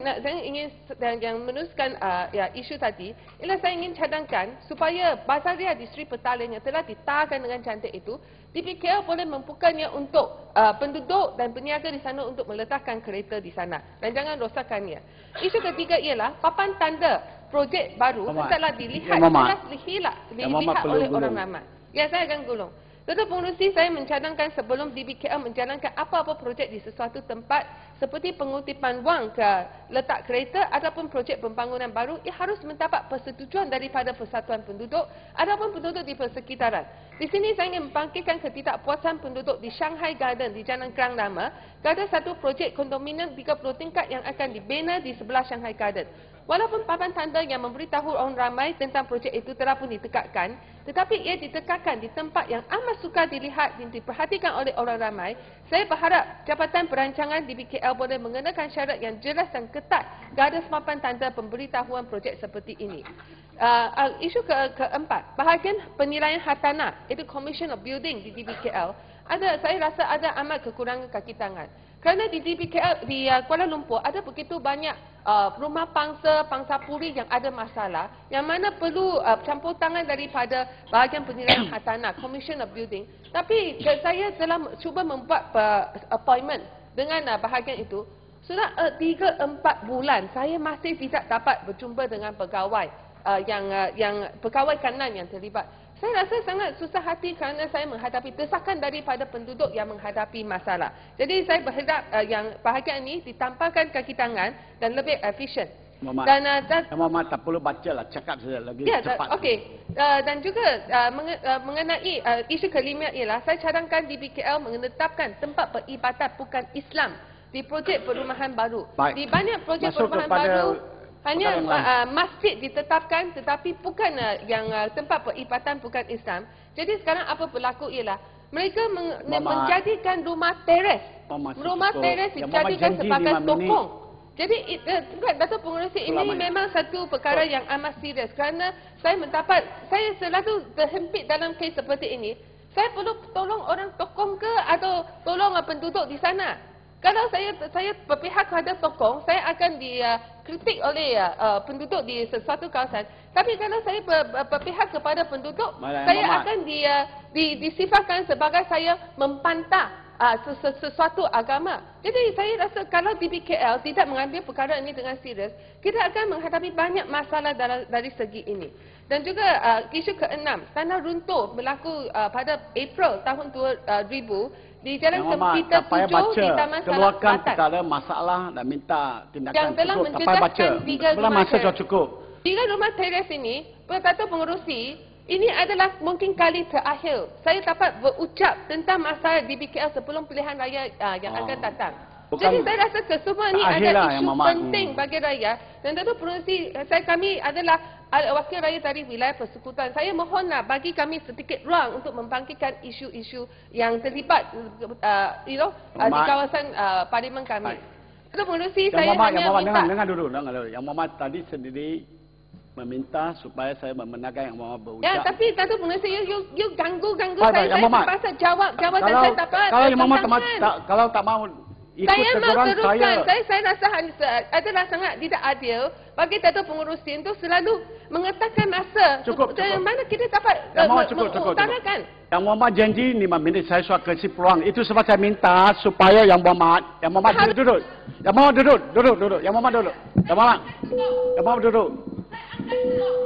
saya ingin yang meneruskan isu tadi, ialah saya ingin cadangkan supaya Bazaria Distri Petaling yang telah ditawarkan dengan cantik itu, DPKL boleh membukanya untuk penduduk dan peniaga di sana untuk meletakkan kereta di sana dan jangan rosakkannya. Isu ketiga ialah papan tanda projek baru telah dilihat oleh orang ramai. Ya, saya akan gulung. Tuan-tuan pengerusi, saya mencadangkan sebelum DBKL menjalankan apa-apa projek di sesuatu tempat seperti pengutipan wang ke letak kereta ataupun projek pembangunan baru, ia harus mendapat persetujuan daripada persatuan penduduk ataupun penduduk di persekitaran. Di sini saya ingin membangkitkan ketidakpuasan penduduk di Shanghai Garden di Jalan Kerang Lama kerana satu projek kondominium 30 tingkat yang akan dibina di sebelah Shanghai Garden. Walaupun papan tanda yang memberitahu orang ramai tentang projek itu telah pun ditekakkan, tetapi ia ditekakkan di tempat yang amat sukar dilihat dan diperhatikan oleh orang ramai, saya berharap Jabatan Perancangan DBKL boleh mengenakan syarat yang jelas dan ketat kepada papan tanda pemberitahuan projek seperti ini. Isu keempat, bahagian penilaian hartanah, itu Commission of Building di DBKL, saya rasa ada amat kekurangan kaki tangan. Kerana di DBKL, di Kuala Lumpur ada begitu banyak rumah pangsa puri yang ada masalah, yang mana perlu campur tangan daripada bahagian penilaian hartanah, Commission of Building. Tapi saya telah cuba membuat appointment dengan bahagian itu. Sudah 3-4 bulan saya masih tidak dapat berjumpa dengan pegawai yang pegawai kanan yang terlibat. Saya rasa sangat susah hati kerana saya menghadapi desakan daripada penduduk yang menghadapi masalah. Jadi saya berharap yang bahagian ini ditampakkan kaki tangan dan lebih efisien. Muhammad, Muhammad tak perlu baca lah, cakap saja lagi cepat. Okey. Dan juga mengenai isu kelima ialah saya cadangkan DBKL menetapkan tempat peribadatan bukan Islam di projek perumahan baru. Baik. Di banyak projek perumahan baru hanya masjid ditetapkan tetapi bukan yang tempat peribadatan bukan Islam. Jadi sekarang apa berlaku ialah mereka menjadikan rumah teres. Rumah teres dijadikan sebagai tokong. Jadi Datuk Pengerusi, ini memang satu perkara yang amat serius kerana saya selalu terhempit dalam kes seperti ini. Saya perlu tolong orang tokong ke atau tolong penduduk di sana? Kalau saya berpihak kepada tokong, saya akan dikritik oleh penduduk di sesuatu kawasan. Tapi kalau saya berpihak kepada penduduk, saya akan disifatkan sebagai saya membantah sesuatu agama. Jadi saya rasa kalau DBKL tidak mengambil perkara ini dengan serius, kita akan menghadapi banyak masalah dari segi ini. Dan juga isu keenam, tanah runtuh berlaku pada April tahun 2000 di Jalan Tempita 7 di Taman Salak keluarkan Selatan. perkara masalah dan minta tindakan yang telah cukup. mencedaskan 3 rumah masa cukup. 3 rumah teres ini, Datuk Pengerusi, ini adalah mungkin kali terakhir saya dapat berucap tentang masalah DBKL sebelum pilihan raya yang akan datang. Jadi saya rasa kesemua ini adalah isu penting bagi rakyat. Dan Datuk Pengerusi, kami adalah wakil rakyat dari wilayah persekutuan. Saya mohonlah bagi kami sedikit ruang untuk membangkitkan isu-isu yang terlibat di kawasan parlimen kami. Datuk Pengerusi, saya hanya minta... Dengar dulu. Yang Muhammad tadi sendiri meminta supaya saya membenarkan yang Muhammad berucap. Ya, tapi Datuk Pengerusi, you ganggu saya. Saya terpaksa jawab dan saya dapat kalau tak mau ikut saya mau teruskan. saya. Saya rasa adalah sangat tidak adil bagi Datuk Pengerusi untuk selalu mengatakan masa cukup. mana kita dapat mengutarakan. Yang Muhammad janji 5 minit saya sudah kasih peluang. Itu sebab saya minta supaya yang Muhammad duduk. Yang Muhammad duduk. Yang Muhammad duduk.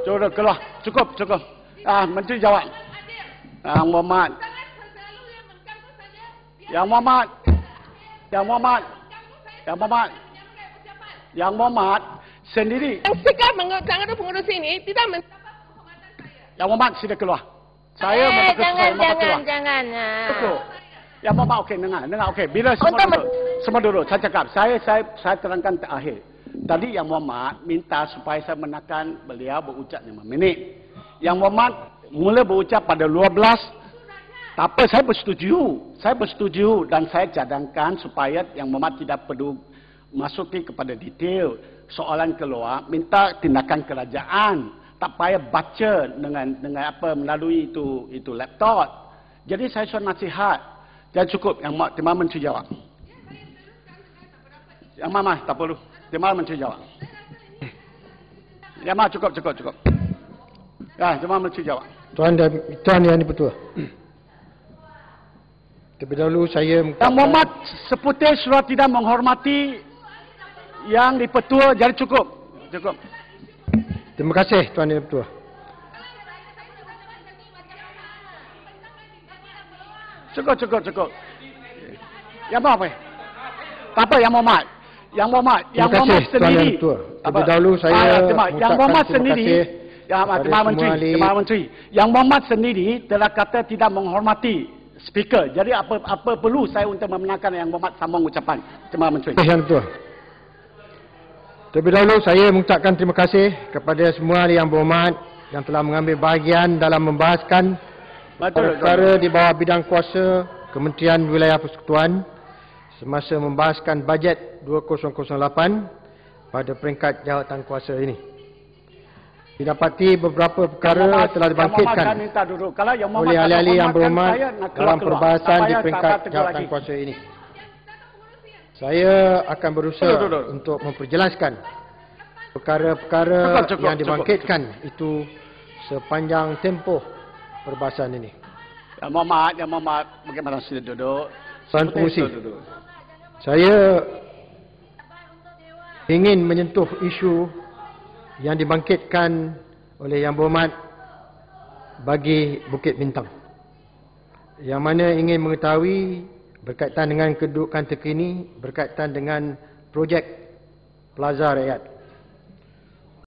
Duduk keluar. Cukup. Menteri jawab. Yang Muhammad. Yang Muhammad sendiri. Yang sikap mengenai Pengerusi ini tidak mendapat penghormatan saya. Yang Muhammad sila keluar. Saya Jangan. Yang Muhammad okey dengar. Okey. Bila semua duduk. Saya cakap. Saya terangkan terakhir. Tadi Yang Muhammad minta supaya saya menakan beliau berucap 5 minit. Yang Muhammad mula berucap pada 12. Tak apa, saya bersetuju dan saya cadangkan supaya Yang Muhammad tidak perlu masuki kepada detail soalan keluar, minta tindakan kerajaan, tak payah baca dengan apa melalui itu laptop. Jadi saya suruh nasihat. Jangan cukup Yang Muhammad Menteri jawab. Yang Mama tak perlu. Terima Menteri jawab. Yang Berhormat cukup. Ya, Terima Menteri jawab. Tuan Yang Dipertua. Terlebih dahulu saya Yang Berhormat seputar surat tidak menghormati Yang Dipertua, jadi cukup. Terima kasih Tuan Yang Dipertua. Cukup. Yang apa? Tak apa Yang Berhormat. Yang Berhormat Terima kasih Tuan Yang sendiri. Dipertua. Terlebih dahulu saya Yang Berhormat sendiri. kepada Terima semua ahli. Menteri. Yang Berhormat sendiri telah kata tidak menghormati speaker. Jadi apa perlu saya untuk membenarkan Yang Berhormat sambung ucapan. Terima Menteri. Yang Dipertua. Terlebih dahulu saya mengucapkan terima kasih kepada semua ahli Yang Berhormat yang telah mengambil bahagian dalam membahaskan perkara di bawah bidang kuasa Kementerian Wilayah Persekutuan semasa membahaskan bajet 2008 pada peringkat jawatan kuasa ini. Didapati beberapa perkara telah dibangkitkan oleh ahli-ahli Yang Berhormat dalam perbahasan di peringkat jawatan kuasa ini. Saya akan berusaha untuk memperjelaskan perkara-perkara yang dibangkitkan itu sepanjang tempoh perbahasan ini. Yang Berhormat, bagaimana sila duduk? Tuan Pengerusi, saya ingin menyentuh isu yang dibangkitkan oleh Yang Berhormat bagi Bukit Bintang. Yang mana ingin mengetahui berkaitan dengan kedudukan terkini berkaitan dengan projek Plaza Rakyat.